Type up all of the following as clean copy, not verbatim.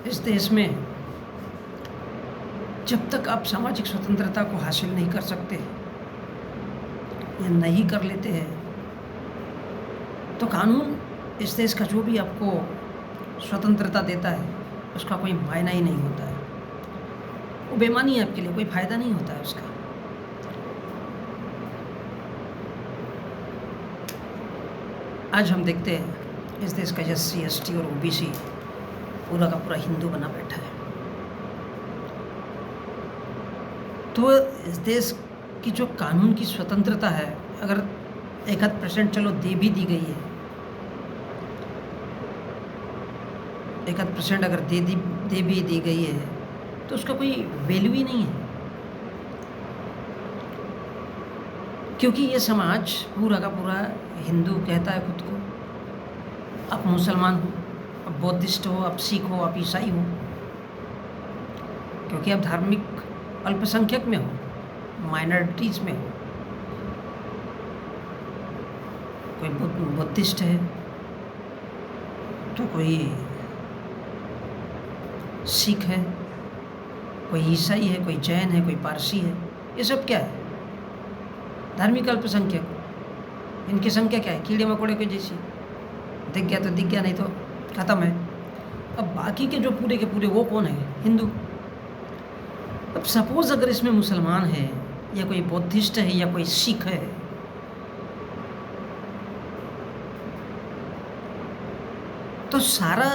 इस देश में जब तक आप सामाजिक स्वतंत्रता को हासिल नहीं कर सकते या नहीं कर लेते हैं तो कानून इस देश का जो भी आपको स्वतंत्रता देता है उसका कोई मायना ही नहीं होता है। वो बेमानी है, आपके लिए कोई फ़ायदा नहीं होता है उसका। आज हम देखते हैं इस देश का SC ST और OBC पूरा का पूरा हिंदू बना बैठा है। तो इस देश की जो कानून की स्वतंत्रता है, अगर 1% चलो दे भी दी गई है, 1% अगर दे भी दी गई है तो उसका कोई वैल्यू ही नहीं है, क्योंकि ये समाज पूरा का पूरा हिंदू कहता है खुद को। आप मुसलमान हो, आप बौद्धिस्ट हो, आप सिख हो, आप ईसाई हो, क्योंकि आप धार्मिक अल्पसंख्यक में हो, माइनॉरिटीज़ में हो। कोई बुद्धिस्ट है तो कोई सिख है, कोई ईसाई है, कोई जैन है, कोई पारसी है। ये सब क्या है? धार्मिक अल्पसंख्यक। इनकी संख्या क्या है? कीड़े मकोड़े के जैसी। दिख गया तो दिख गया, नहीं तो ख़त्म है। अब बाकी के जो पूरे के पूरे वो कौन है? हिंदू। अब सपोज़ अगर इसमें मुसलमान है या कोई बौद्धिस्ट है या कोई सिख है, तो सारा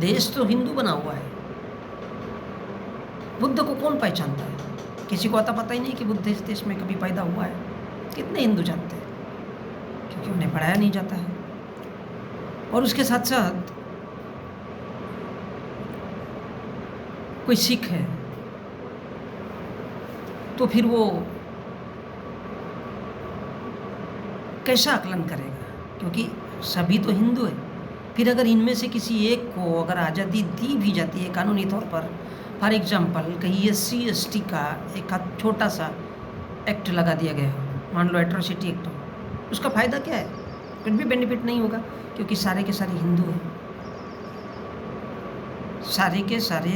देश तो हिंदू बना हुआ है। बुद्ध को कौन पहचानता है? किसी को आता पता ही नहीं कि बुद्ध इस देश में कभी पैदा हुआ है। कितने हिंदू जानते हैं? क्योंकि उन्हें पढ़ाया नहीं जाता है। और उसके साथ साथ कोई सिख है तो फिर वो कैसा आकलन करेगा? क्योंकि सभी तो हिंदू है। फिर अगर इनमें से किसी एक को अगर आज़ादी दी भी जाती है कानूनी तौर पर, फॉर एग्जांपल कहीं SC ST का एक छोटा सा एक्ट लगा दिया गया हो, मान लो एट्रोसिटी एक्ट हो, उसका फ़ायदा क्या है? कुछ भी बेनिफिट नहीं होगा, क्योंकि सारे के सारे हिंदू हैं, सारे के सारे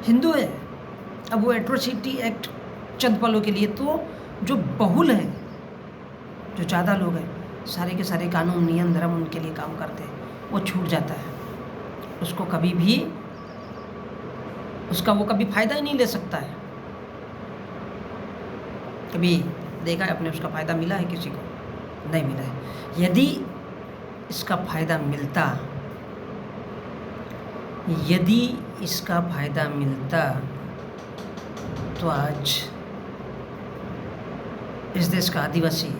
हिंदू है। अब वो एट्रोसिटी एक्ट चंद पलों के लिए, तो जो बहुल है, जो ज़्यादा लोग हैं, सारे के सारे कानून नियम धर्म उनके लिए काम करते हैं, वो छूट जाता है। उसको कभी भी वो कभी फ़ायदा ही नहीं ले सकता है। कभी देखा है आपने उसका फ़ायदा मिला है किसी को? नहीं मिला है। यदि इसका फ़ायदा मिलता तो आज इस देश का आदिवासी,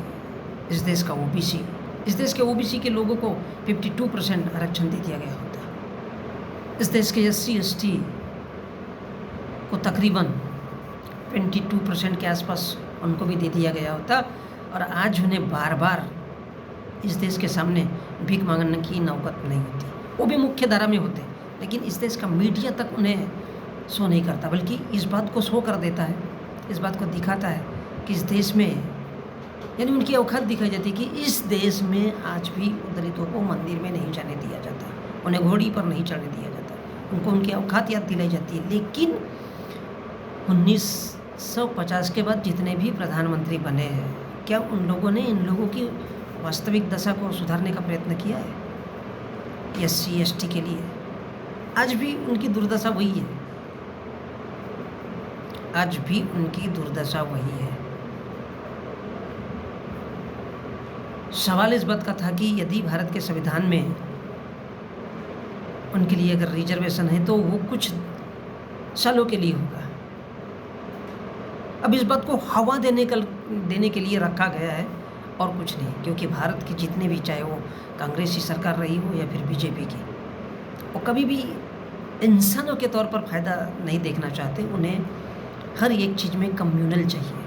इस देश का OBC, इस देश के OBC के लोगों को 52% आरक्षण दे दिया गया होता। इस देश के SC ST को तकरीबन 22% के आसपास उनको भी दे दिया गया होता, और आज उन्हें बार बार इस देश के सामने भीख मांगने की नौबत नहीं होती। वो भी मुख्य धारा में होते, लेकिन इस देश का मीडिया तक उन्हें शो नहीं करता, बल्कि इस बात को शो कर देता है, इस बात को दिखाता है कि इस देश में, यानी उनकी औकात दिखाई जाती है कि इस देश में आज भी दलितों को मंदिर में नहीं जाने दिया जाता, उन्हें घोड़ी पर नहीं चढ़ने दिया जाता, उनको उनकी औकात याद दिलाई जाती है। लेकिन 1950 के बाद जितने भी प्रधानमंत्री बने हैं, क्या उन लोगों ने इन लोगों की वास्तविक दशा को सुधारने का प्रयत्न किया है? SC ST के लिए आज भी उनकी दुर्दशा वही है, आज भी उनकी दुर्दशा वही है। सवाल इस बात का था कि यदि भारत के संविधान में उनके लिए अगर रिजर्वेशन है तो वो कुछ सालों के लिए होगा। अब इस बात को हवा देने के लिए रखा गया है और कुछ नहीं, क्योंकि भारत की जितने भी, चाहे वो कांग्रेसी सरकार रही हो या फिर BJP की, वो कभी भी इंसानों के तौर पर फ़ायदा नहीं देखना चाहते। उन्हें हर एक चीज़ में कम्युनल चाहिए,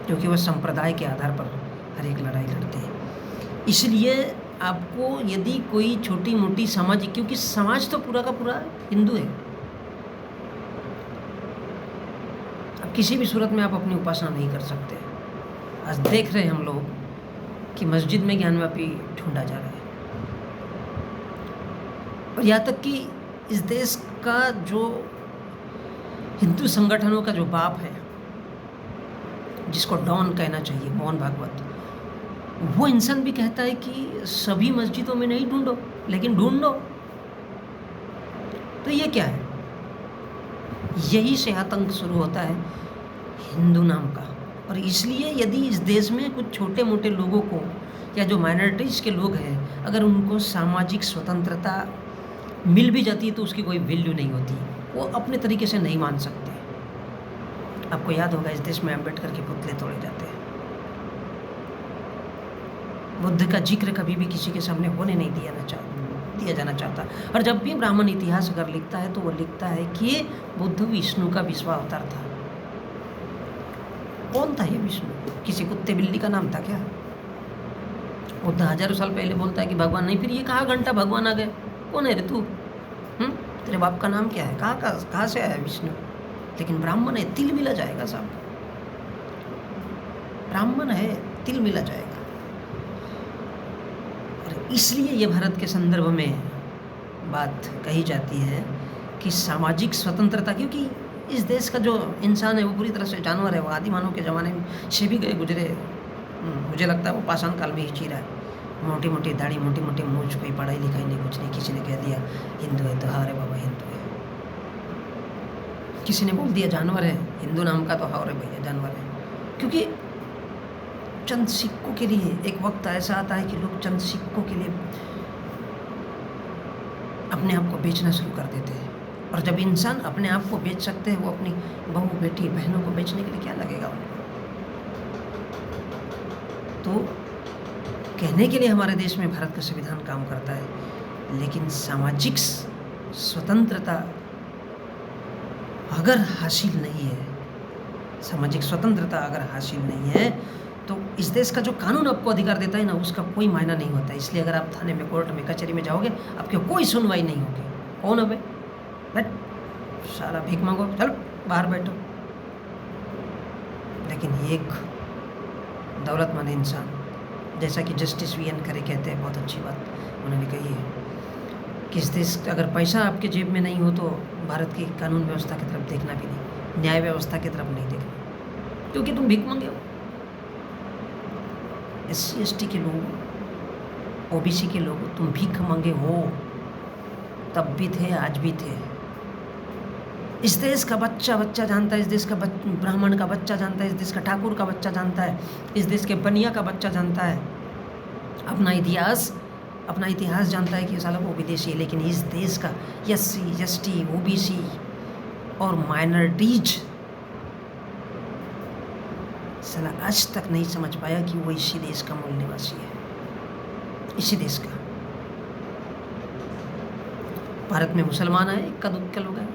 क्योंकि वह संप्रदाय के आधार पर हर एक लड़ाई लड़ते हैं। इसलिए आपको यदि कोई छोटी मोटी सामाजिक, क्योंकि समाज तो पूरा का पूरा हिंदू है, अब किसी भी सूरत में आप अपनी उपासना नहीं कर सकते। आज देख रहे हैं हम लोग कि मस्जिद में ज्ञानवापी ढूंढा जा रहा है। और यहाँ तक कि इस देश का जो हिंदू संगठनों का जो बाप है, जिसको डॉन कहना चाहिए, मोहन भागवत, वो इंसान भी कहता है कि सभी मस्जिदों में नहीं ढूंढो, लेकिन ढूंढो। तो ये क्या है? यही से आतंक शुरू होता है हिंदू नाम का। और इसलिए यदि इस देश में कुछ छोटे मोटे लोगों को या जो माइनॉरिटीज़ के लोग हैं, अगर उनको सामाजिक स्वतंत्रता मिल भी जाती है तो उसकी कोई वैल्यू नहीं होती, वो अपने तरीके से नहीं मान सकते। आपको याद होगा इस देश में अम्बेडकर के पुतले तोड़े जाते हैं। बुद्ध का जिक्र कभी भी किसी के सामने होने नहीं दिया जाना चाहता। और जब भी ब्राह्मण इतिहास अगर लिखता है तो वो लिखता है कि बुद्ध विष्णु का विश्वावतार था। कौन था ये विष्णु? किसी कुत्ते बिल्ली का नाम था क्या? बुद्ध हजारों साल पहले बोलता है कि भगवान नहीं, फिर ये कहाँ घंटा भगवान आ गए? कौन है रे तू? तेरे बाप का नाम क्या है? कहाँ से आया विष्णु? लेकिन ब्राह्मण है, तिल मिला जाएगा साहब। ब्राह्मण है, तिल मिला जाएगा। और इसलिए ये भारत के संदर्भ में बात कही जाती है कि सामाजिक स्वतंत्रता, क्योंकि इस देश का जो इंसान है वो पूरी तरह से जानवर है। वो आदि मानव के ज़माने से भी गए गुजरे, मुझे लगता है वो पाषाण काल में ही जी रहा है। मोटी मोटी दाढ़ी, मोटी मोटी मूंछ, कोई पढ़ाई लिखाई नहीं, कुछ नहीं। किसी ने कह दिया हिंदू है तो हाँ रे बाबा हिंदू है। किसी ने बोल दिया जानवर है, हिंदू नाम का तो हाँ रे भैया जानवर है। क्योंकि चंद सिक्कों के लिए एक वक्त ऐसा आता है कि लोग चंद सिक्कों के लिए अपने आप को बेचना शुरू कर देते हैं। और जब इंसान अपने आप को बेच सकते हैं, वो अपनी बहू बेटी बहनों को बेचने के लिए क्या लगेगा उनको? तो कहने के लिए हमारे देश में भारत का संविधान काम करता है, लेकिन सामाजिक स्वतंत्रता अगर हासिल नहीं है, सामाजिक स्वतंत्रता अगर हासिल नहीं है, तो इस देश का जो कानून आपको अधिकार देता है ना, उसका कोई मायना नहीं होता। इसलिए अगर आप थाने में, कोर्ट में, कचहरी में जाओगे, आपकी कोई सुनवाई नहीं होगी। कौन है भाई? बैठ, सारा भीख मांगो, चलो बाहर बैठो। लेकिन एक दौलतमंद इंसान जैसा कि जस्टिस वी एन खरे कहते हैं, बहुत अच्छी बात उन्होंने कही है कि इस देश अगर पैसा आपके जेब में नहीं हो तो भारत की कानून व्यवस्था की तरफ देखना भी नहीं, न्याय व्यवस्था की तरफ नहीं देखना, क्योंकि तुम भीख मांगे हो। SC ST के लोग, OBC के लोग, तुम भीख मांगे हो, तब भी थे, आज भी थे। इस देश का बच्चा जानता है, इस देश का ब्राह्मण का बच्चा जानता है, इस देश का ठाकुर का बच्चा जानता है, इस देश के बनिया का बच्चा जानता है अपना इतिहास जानता है कि साला वो विदेशी है। लेकिन इस देश का SC ST OBC और माइनॉरिटीज साला आज तक नहीं समझ पाया कि वो इसी देश का मूल निवासी है, इसी देश का। भारत में मुसलमान आए, इक्का दुक्का लोग आए।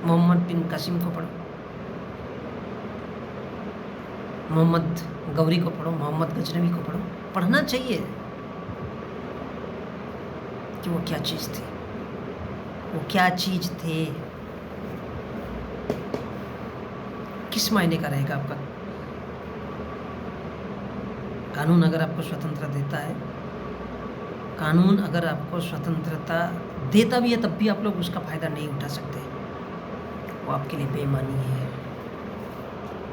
मोहम्मद बिन कासिम को पढ़ो, मोहम्मद गौरी को पढ़ो, मोहम्मद गजनवी को पढ़ो। पढ़ना चाहिए कि वो क्या चीज़ थे, वो क्या चीज़ थे। किस मायने का रहेगा आपका कानून अगर आपको स्वतंत्रता देता है? कानून अगर आपको स्वतंत्रता देता भी है तब भी आप लोग उसका फ़ायदा नहीं उठा सकते, वो आपके लिए बेईमानी है।